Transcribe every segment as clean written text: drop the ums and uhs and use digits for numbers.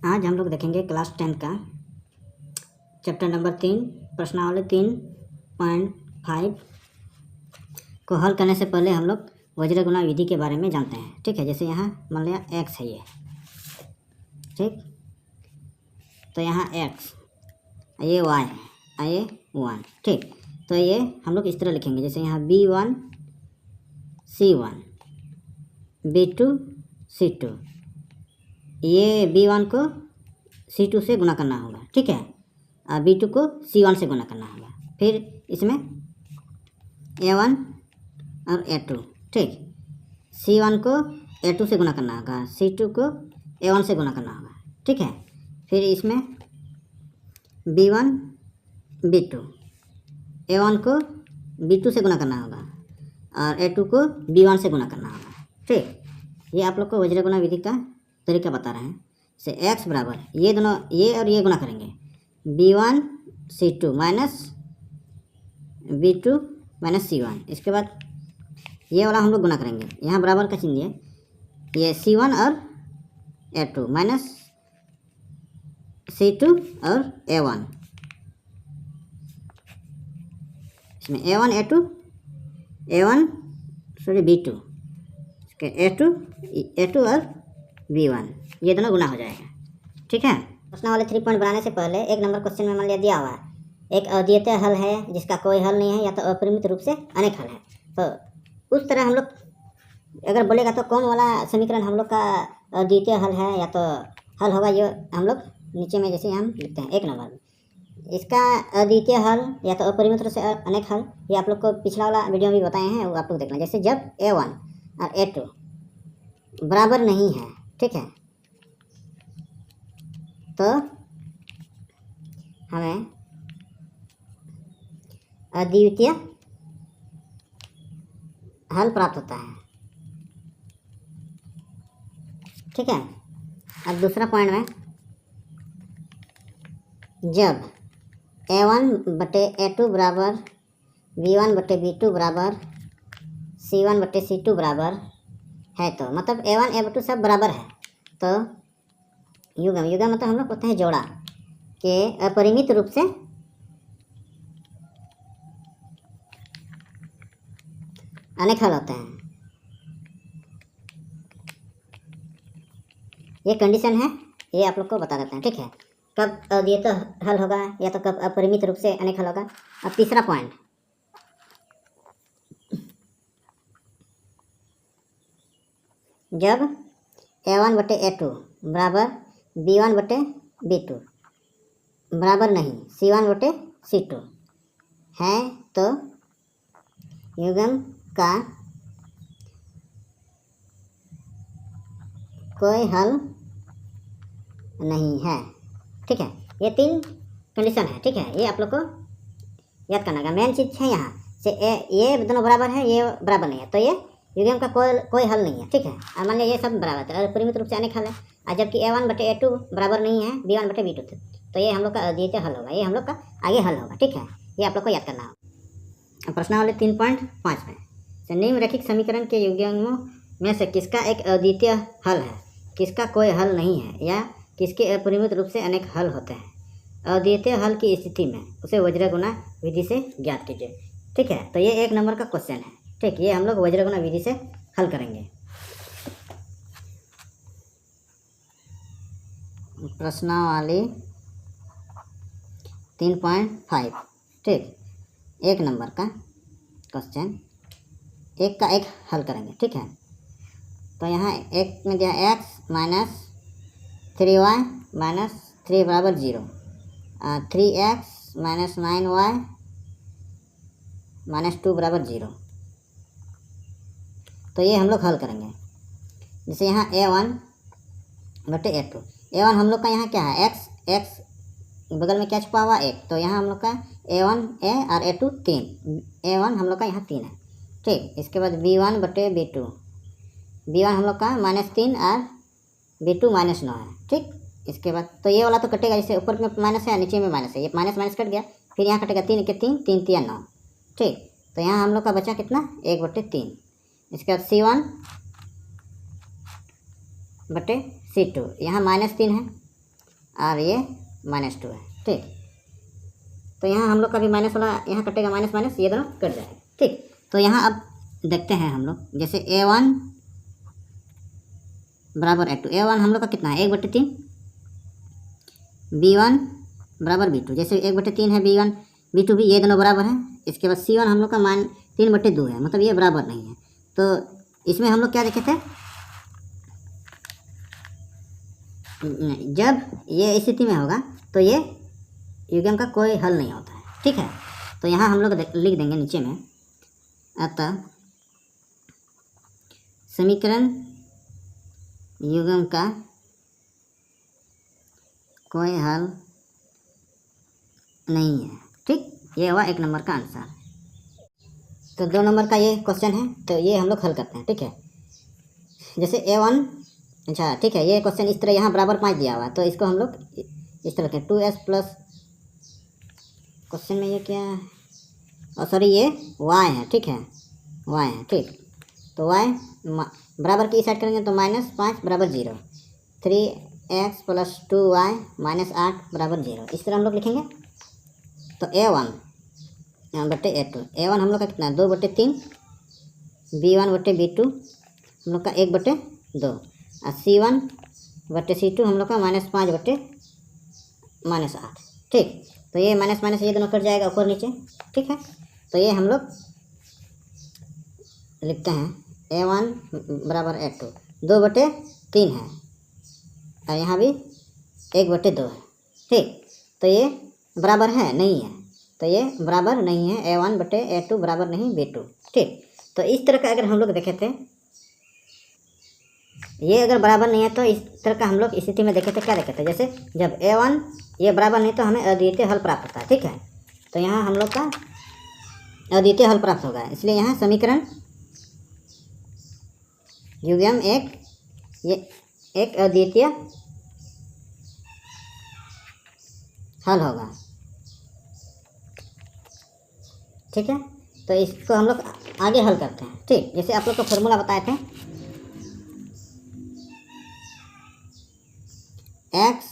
आज हम लोग देखेंगे क्लास 10 का चैप्टर नंबर 3 प्रश्नावली 3.5 को हल करने से पहले हम लोग वज्र गुणा विधि के बारे में जानते हैं। ठीक है, जैसे यहाँ मान लिया x है ये, ठीक, तो यहाँ x, ये y है, ये 1, ठीक। तो ये हम लोग इस तरह लिखेंगे, जैसे यहाँ b1 c1 b2 c2, ये b1 को c2 से गुना करना होगा, ठीक है, और b2 को c1 से गुना करना होगा। फिर इसमें a1 और a2, ठीक, c1 को a2 से गुना करना होगा, c2 को a1 से गुना करना होगा, ठीक है। फिर इसमें b1 b2, a1 को b2 से गुना करना होगा और a2 को b1 से गुना करना होगा, ठीक। ये आप लोग को वज्र गुणा विधि का तरीका बता रहे हैं। से x बराबर ये दोनों, ये और ये गुना करेंगे, b1 c2 minus b2 minus c1। इसके बाद ये वाला हम लोग गुना करेंगे, यहाँ बराबर का चिन्ह है, ये c1 और a2 माइनस c2 और a1, इसमें a1 a1 सॉरी b2, इसके a2 और b1, ये दोनों गुना हो जाएगा, ठीक है। प्रश्नावली 3 पॉइंट बनाने से पहले एक नंबर क्वेश्चन में मान लिया दिया हुआ है एक अद्वितीय हल है जिसका कोई हल नहीं है या तो अपरिमित रूप से अनेक हल है। तो उस तरह हम लोग अगर बोलेगा तो कौन वाला समीकरण हम लोग का अद्वितीय हल है या तो हल होगा, ये हम लोग नीचे में जैसे हम लिखते हैं 1 नंबर में। इसका अद्वितीय हल या तो अपरिमित रूप से अनेक हल, ये आप लोग को पिछला वाला वीडियो में भी बताए हैं, वो आप लोग देखना। जैसे जब a1 और a2 बराबर नहीं है, ठीक है, तो हमें अद्वितीय हल प्राप्त होता है, ठीक है। अब दूसरा पॉइंट में जब a1 बटे a2 बराबर b1 बटे b2 बराबर c1 बटे c2 बराबर है, तो मतलब a1 a2 सब बराबर है, तो युग्म मतलब हम लोग कहते हैं जोड़ा के अपरिमित रूप से अनेक हल होते हैं। ये कंडीशन है, ये आप लोग को बता देते हैं, ठीक है, कब अद्वितीय हल होगा या तो कब अपरिमित रूप से अनेक हल होगा। अब तीसरा पॉइंट, जब a1 बटे a2 बराबर b1 बटे b2 बराबर नहीं c1 बटे c2 है, तो युग्म का कोई हल नहीं है, ठीक है। ये 3 कंडीशन है, ठीक है, ये आप लोग को याद करना है। मेन चीज़ है यहाँ से ये दोनों बराबर है, ये बराबर नहीं है, तो ये युग्म का कोई हल नहीं है, ठीक है। और मान लिया ये सब बराबर है, परिमित रूप से अनेक हल है, और जबकि a1 बटे a2 बराबर नहीं है b1 बटे b2, तो ये हम लोग का अद्वितीय हल होगा, ये हम लोग का आगे हल होगा, ठीक है, ये आप लोग को याद करना होगा। प्रश्नावली 3.5 में से निम्नलिखित समीकरण के युग्मों में से किसका एक अद्वितीय हल है, किसका कोई हल नहीं है, या किसके अपरिमित रूप से अनेक हल होते हैं। अद्वितीय हल की स्थिति में उसे वज्र गुणा विधि से ज्ञात कीजिए, ठीक है। तो ये 1 नंबर का क्वेश्चन है, ठीक, ये हम लोग वज्र गुणा विधि से हल करेंगे। प्रश्नावली 3.5, ठीक, 1 नंबर का क्वेश्चन, एक का एक हल करेंगे, ठीक है। तो यहाँ एक में दिया x माइनस 3y माइनस 3 बराबर 0, 3x माइनस 9y माइनस 2 बराबर 0, तो ये हम लोग हल करेंगे। जैसे यहाँ a1 बटे a2, a1 हम लोग का यहाँ क्या है, x बगल में क्या छुपा हुआ 1, तो यहाँ हम लोग का a1 a और a2 3, a1 हम लोग का यहाँ 3 है, ठीक। इसके बाद b1 बटे b2, b1 हम लोग का -3 और b2 -9 है, ठीक। इसके बाद तो ये वाला तो कटेगा, जैसे ऊपर में माइनस है नीचे में माइनस है, ये माइनस कट गया, फिर यहाँ कटेगा 3 के 3, 3 3 9, ठीक। तो यहाँ हम लोग का बचा कितना, 1 बटे 3। इसके बाद c1 बटे C2, यहाँ -3 है, और ये -2 है। ठीक, तो यहाँ हम लोग का भी माइनस वाला यहाँ कटेगा, माइनस माइनस ये दोनों कट जाएगा। ठीक, तो यहाँ अब देखते हैं हम लोग, जैसे A1 बराबर A2, A1 हम लोग का कितना है 1/3, B1 बराबर B2, जैसे 1/3 है B1 B2 भी, ये दोनों बराबर है। इसके बाद C1 हम लोग का 3/2 है, मतलब ये बराबर नहीं है। तो इसमें हम लोग क्या देखे थे, जब ये स्थिति में होगा तो ये युग्म का कोई हल नहीं होता है। ठीक है, तो यहाँ हम लोग लिख देंगे नीचे में, अतः समीकरण युग्म का कोई हल नहीं है। ठीक, ये हुआ 1 नंबर का आंसर। तो 2 नंबर का ये क्वेश्चन है, तो ये हम लोग हल करते हैं। ठीक है, जैसे A1, अच्छा ठीक है, ये क्वेश्चन इस तरह यहाँ बराबर 5 दिया हुआ है, तो इसको हम लोग इस तरह के 2s प्लस, क्वेश्चन में ये क्या है, और सॉरी ये y है। ठीक है, y है। ठीक, तो y बराबर की साइड करेंगे तो -5 बराबर 0, 3x प्लस 2y -8 बराबर 0, इस तरह हम लोग लिखेंगे। तो A1 बटे A2, A1 हम लोग का कितना है 2/3, B1 बटे B2 हम लोग का 1/2, और C1 बटे C2 हम लोग का -5 बटे -8। ठीक, तो ये माइनस माइनस ये दोनों कट जाएगा ऊपर नीचे। ठीक है, तो ये हम लोग लिखते हैं A1 बराबर A2, 2/3 है, और यहाँ भी 1/2 है। ठीक, तो ये बराबर है नहीं है, तो ये बराबर नहीं है, A1 बटे A2 बराबर नहीं B2। ठीक, तो इस तरह का अगर हम लोग देखे थे, ये अगर बराबर नहीं है तो इस तरह का हम लोग स्थिति में देखे थे, क्या देखे थे, जैसे जब A1 ये बराबर नहीं तो हमें अद्वितीय हल प्राप्त होता है। ठीक है, तो यहाँ हम लोग का अद्वितीय हल प्राप्त होगा, इसलिए यहाँ समीकरण युग्म एक अद्वितीय हल होगा। ठीक है, तो इसको हम लोग आगे हल करते हैं। ठीक, जैसे आप लोग को फॉर्मूला बताए थे, x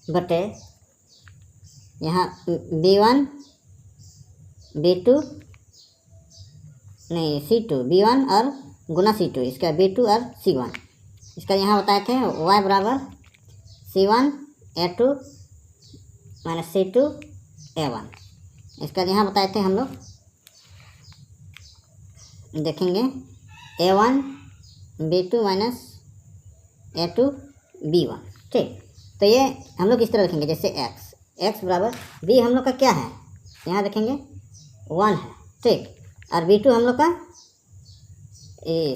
बटे यहाँ B1 B2 नहीं C2 B1 और गुना C2, इसका B2 और C1, इसका यहाँ बताए थे y बराबर C1 A2 minus C2 A1, इसका यहाँ बताए थे हम लोग, देखेंगे A1 B2 minus A2 B1। ठीक, तो ये हम लोग इस तरह लिखेंगे, जैसे x बराबर b हम लोग का क्या है, यहाँ देखेंगे 1 है। ठीक, और B2 हम लोग का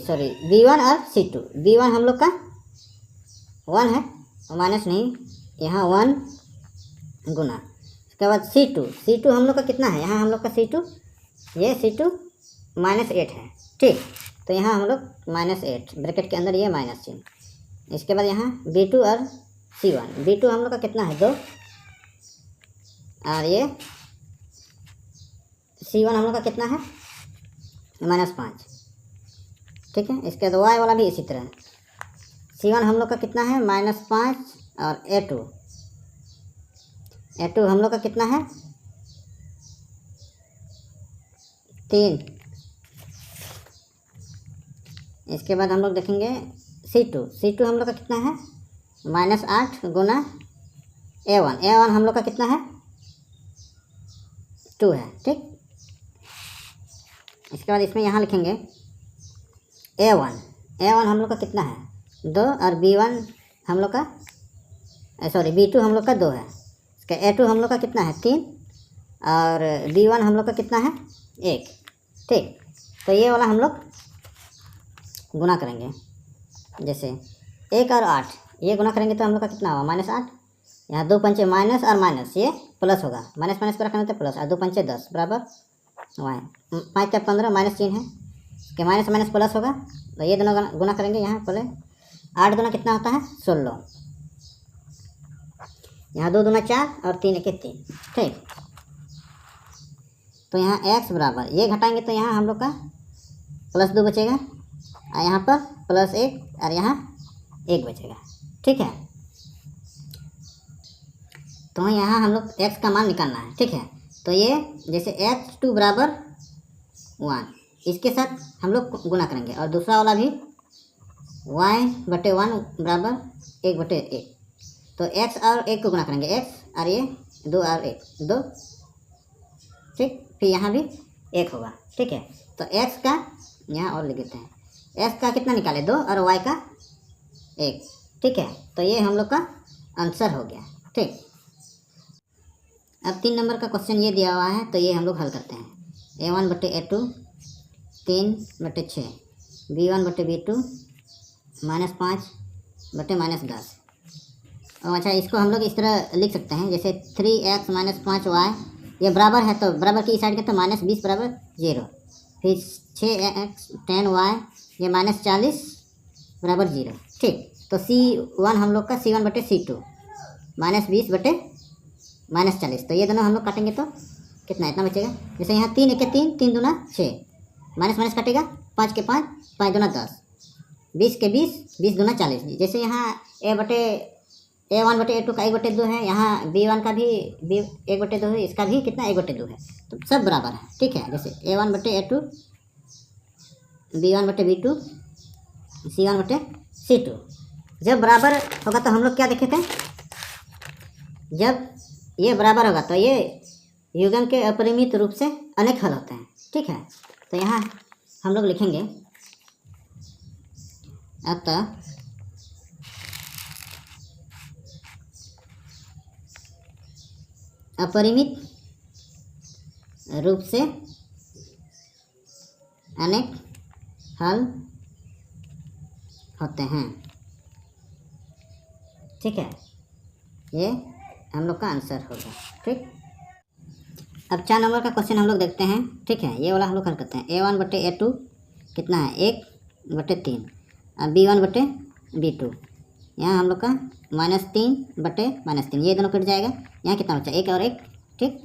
सॉरी B1 और C2, B1 हम लोग का 1 है, माइनस नहीं, यहाँ 1 गुना, उसके बाद C2 हम लोग का कितना है, यहाँ हम लोग का C2 ये C2 -8 है। ठीक, तो यहाँ हम लोग -8 ब्रैकेट के अंदर ये माइनस चिन्ह, इसके बाद यहाँ B2 और C1, B2 हम लोग का कितना है 2, और ये C1 हम लोग का कितना है -5। ठीक है, इसके बाद y वाला भी इसी तरह, C1 हम लोग का कितना है -5, और A2 हम लोग का कितना है 3। इसके बाद हम लोग देखेंगे C2 हम लोग का कितना है -8 गुना A1 हम लोग का कितना है 2 है। ठीक, इसके बाद इसमें यहाँ लिखेंगे A1 हम लोग का कितना है 2, और B1 हम लोग का सॉरी B2 हम लोग का 2 है, इसका A2 हम लोग का कितना है 3, और B1 हम लोग का कितना है 1। ठीक, तो ये वाला हम लोग गुना करेंगे, जैसे 1 और 8 ये गुना करेंगे तो हम लोग का कितना होगा -8, यहाँ 2 पंचे माइनस और माइनस ये प्लस होगा, माइनस माइनस को रखना तो प्लस, और 2 पंचे 10 बराबर 5 का 15 माइनस चिन्ह है, इसके माइनस माइनस प्लस होगा, तो ये दोनों गुना करेंगे, यहाँ पहले 8 दूना कितना होता है 16, यहाँ 2 दूना 4 और 3 1 3। ठीक, तो यहाँ x बराबर ये घटाएंगे तो यहाँ हम लोग का +2 बचेगा, और यहाँ पर +1 और यहाँ 1 बचेगा। ठीक है, तो यहाँ हम लोग x का मान निकालना है, ठीक है। तो ये जैसे x2 बराबर 1, इसके साथ हम लोग गुना करेंगे, और दूसरा वाला भी y/1 बराबर 1/1। तो x और 1 को गुना करेंगे, x और ये 2 और 1 2, ठीक। फिर यहाँ भी 1 होगा, ठीक है। तो x का यहाँ और लिख देते हैं, x का कितना निकाले 2 और y का 1, ठीक है। तो ये हम लोग का आंसर हो गया, ठीक। अब 3 नंबर का क्वेश्चन ये दिया हुआ है, तो ये हम लोग हल करते हैं। a1/a2 3/6, b1/b2 -5/-10। और अच्छा, इसको हम लोग इस तरह लिख सकते हैं, जैसे 3x - 5y ये बराबर है, तो बराबर की साइड के तो -20 बराबर 0। फिर 6x 10y ये -40 बराबर 0, ठीक। तो C1 हम लोग का C1/C2 -20/-40। तो ये दोनों हम लोग काटेंगे तो कितना इतना बचेगा। जैसे यहाँ 3 1 3 3 दूना 6, माइनस माइनस काटेगा 5 के 5 5 दूना 10, 20 के 20 20 दूना 40। जैसे यहाँ a1/a2 का 1/2 है, यहाँ b1 का भी 1/2 है, इसका भी कितना 1/2 है, तो सब बराबर है, ठीक है। जैसे a1/a2 b1/b2 c1/c2 जब बराबर होगा तो हम लोग क्या देखे थे, जब ये बराबर होगा तो ये युग्म के अपरिमित रूप से अनेक हल होते हैं, ठीक है। तो यहाँ हम लोग लिखेंगे, अतः अपरिमित रूप से अनेक हल होते हैं, ठीक है। ये हम लोग का आंसर होगा, ठीक। अब 4 नंबर का क्वेश्चन हम लोग देखते हैं, ठीक है। ये वाला हम लोग हल करते हैं। a1/a2 कितना है 1/3, और b1/b2 यहाँ हम लोग का -3/-3, ये दोनों कट जाएगा। यहाँ कितना बचा 1 और 1, ठीक।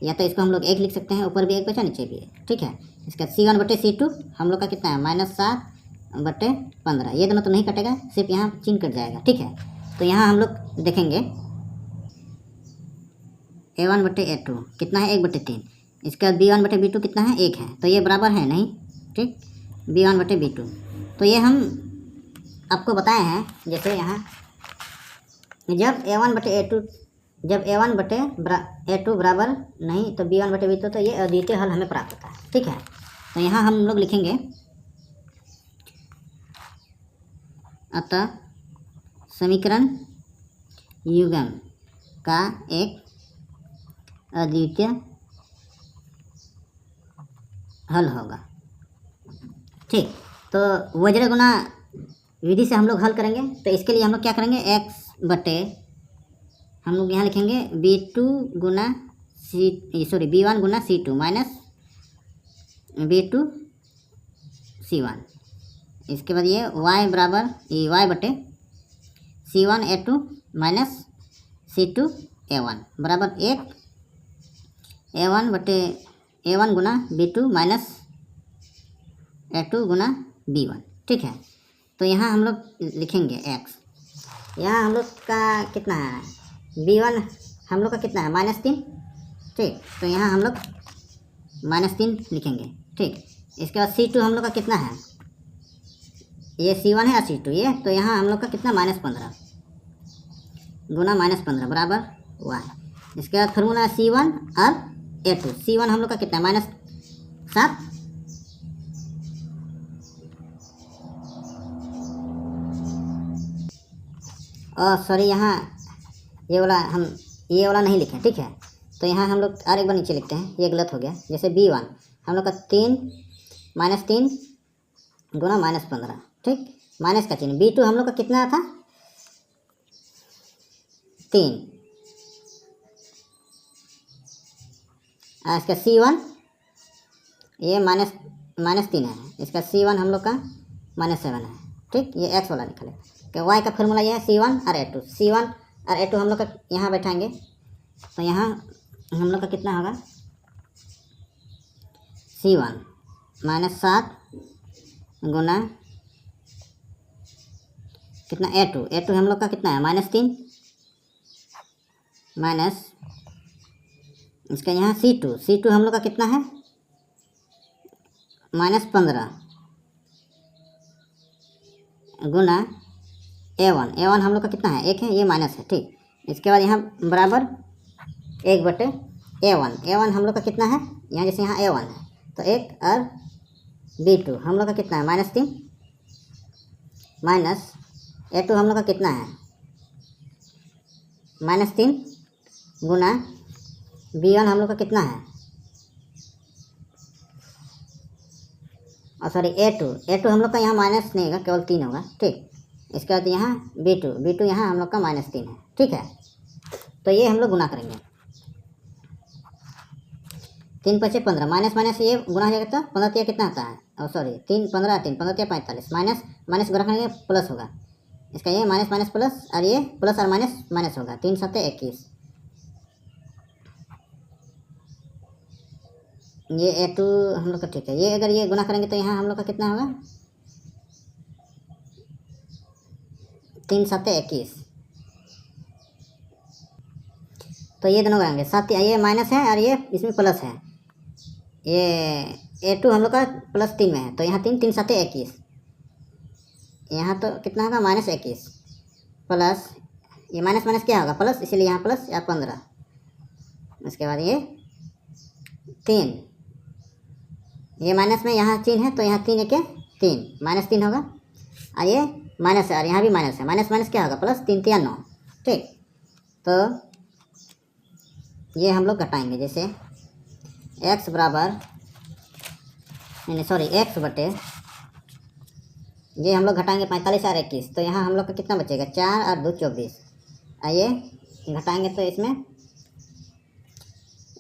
या तो इसको हम लोग 1 लिख सकते हैं, ऊपर भी 1 बचा नीचे भी 1, ठीक है। इसका C1/C2 हम लोग का कितना है -7/15, ये दोनों तो नहीं कटेगा, सिर्फ यहाँ चिन्ह कट जाएगा, ठीक है। तो यहाँ हम लोग देखेंगे a1/a2 कितना है 1/3, इसका b1/b2 कितना है 1 है, तो ये बराबर है नहीं, ठीक। b1/b2 तो ये हम आपको बताए हैं, जैसे यहाँ जब a1/a2 बराबर नहीं तो b1/b2 तो ये अद्वितीय हल हमें प्राप्त होता है, ठीक है। तो यहाँ हम लोग लिखेंगे, अतः समीकरण युग्म का एक अद्वितीय हल होगा, ठीक। तो वज्र गुना विधि से हम लोग हल करेंगे, तो इसके लिए हम लोग क्या करेंगे, हम लोग यहाँ लिखेंगे b1 गुना c2 माइनस b2 c1। इसके बाद ये y/c1 a2 minus c2 a1 बराबर 1 a1 गुना b2 माइनस a2 गुना b1, ठीक है। तो यहाँ हम लोग लिखेंगे x, यहाँ हम लोग का कितना है b1 हम लोग का कितना है -3, ठीक। तो यहाँ हम लोग -3 लिखेंगे, ठीक। इसके बाद c2 हम लोग का कितना है, ये c1 है और c2 ये, तो यहाँ हम लोग का कितना -15 गुना -15 बराबर y। इसके बाद फार्मूला c1 और a2, c1 हम लोग का कितना है -7, और सॉरी यहाँ ये वाला नहीं लिखे, ठीक है। तो यहाँ हम लोग और एक बार नीचे लिखते हैं, ये गलत हो गया। जैसे b1 हम लोग का -3 गुना -15, ठीक, माइनस का चिन्ह। b2 हम लोग का कितना था 3, इसका c1 ये -3 है, इसका c1 हम लोग का -7 है, ठीक। ये x वाला निकले कि y का फार्मूला ये है c1 और a2 हम लोग का यहाँ बैठाएंगे, तो यहाँ हम लोग का कितना होगा c1 -7 गुना कितना a2 हम लोग का कितना है -3 माइनस इसका यहाँ C2 हम लोग का कितना है -15 गुना A1 हम लोग का कितना है 1 है, ये माइनस है ठीक। इसके बाद यहाँ बराबर 1/A1 हम लोग का कितना है, यहाँ जैसे यहाँ A1 है तो 1 और B2 हम लोग का कितना है -3 माइनस A2 हम लोग का कितना है -3 गुना B1 हम लोग का कितना है और सॉरी A2 हम लोग का यहाँ माइनस नहीं होगा, केवल 3 होगा ठीक। इसके बाद यहाँ B2 यहाँ हम लोग का -3 है ठीक है। तो ये हम लोग गुना करेंगे 3 × 5 = 15 माइनस ये गुना हो जाएगा तो 15 तिया कितना आता है और सॉरी 3 15 3 15 तिया 45 माइनस गुना करेंगे प्लस होगा, इसका ये माइनस प्लस और ये प्लस और माइनस होगा 3 × 7 = 21। ये A2 हम लोग का ठीक है। ये अगर ये गुना करेंगे तो यहाँ हम लोग का कितना होगा 3 × 7 = 21। तो ये दोनों करेंगे 7 ये माइनस है और ये इसमें प्लस है, ये A2 हम लोग का +3 में है तो यहाँ 3 3 × 7 = 21। यहाँ तो कितना होगा -21 प्लस ये माइनस क्या होगा प्लस, इसीलिए यहाँ प्लस या 15। उसके बाद ये 3 ये माइनस में यहाँ 3 है तो यहाँ 3 × 3 -3 होगा और ये माइनस है और यहाँ भी माइनस है, माइनस क्या होगा प्लस 3 × 9 ठीक। तो ये हम लोग घटाएंगे जैसे x बराबर x बटे ये हम लोग घटाएंगे 45 और 21 तो यहाँ हम लोग का कितना बचेगा 4 और 2 24। आइए घटाएंगे तो इसमें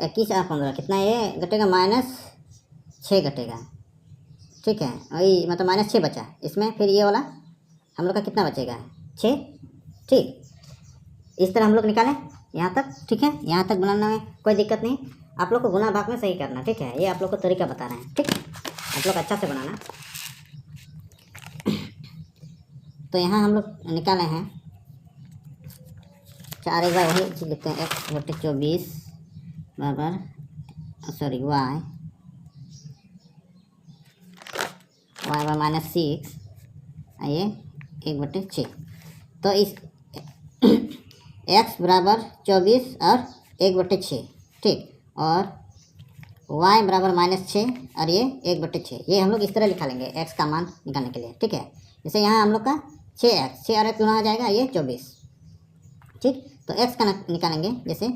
21 और 15 कितना ये घटेगा -6 घटेगा ठीक है। वही मतलब -6 बचा इसमें, फिर ये वाला हम लोग का कितना बचेगा 6 ठीक। इस तरह हम लोग निकालें यहाँ तक ठीक है। यहाँ तक बनाने में कोई दिक्कत नहीं, आप लोग को गुना भाग में सही करना ठीक है। ये आप लोग को तरीका बता रहे हैं ठीक, आप लोग अच्छा से बनाना। तो यहाँ हम लोग निकाले हैं 4 एक बार वही चीज लिखते हैं x/24 बराबर सॉरी y बराबर -6 आइए 1/6। तो इस x बराबर 24 और 1/6 ठीक और y बराबर -6 और ये 1/6 ये हम लोग इस तरह लिखा लेंगे x का मान निकालने के लिए ठीक है। जैसे यहाँ हम लोग का 6 और 1 गुना हो जाएगा ये 24 ठीक। तो x का निकालेंगे जैसे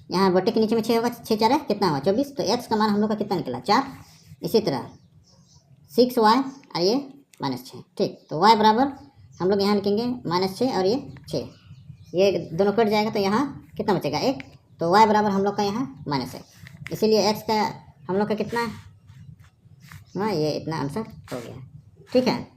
यहाँ बटे के नीचे में 6 होगा, 6 4 है कितना हुआ 24। तो x का मान हम लोग का कितना निकला 4। इसी तरह 6y और ये -6 ठीक। तो y बराबर हम लोग यहाँ लिखेंगे -6 और ये 6, ये दोनों कट जाएगा तो यहाँ कितना बचेगा 1। तो y बराबर हम लोग का यहाँ -1, इसीलिए x का हम लोग का कितना हाँ ये इतना आंसर हो गया ठीक है।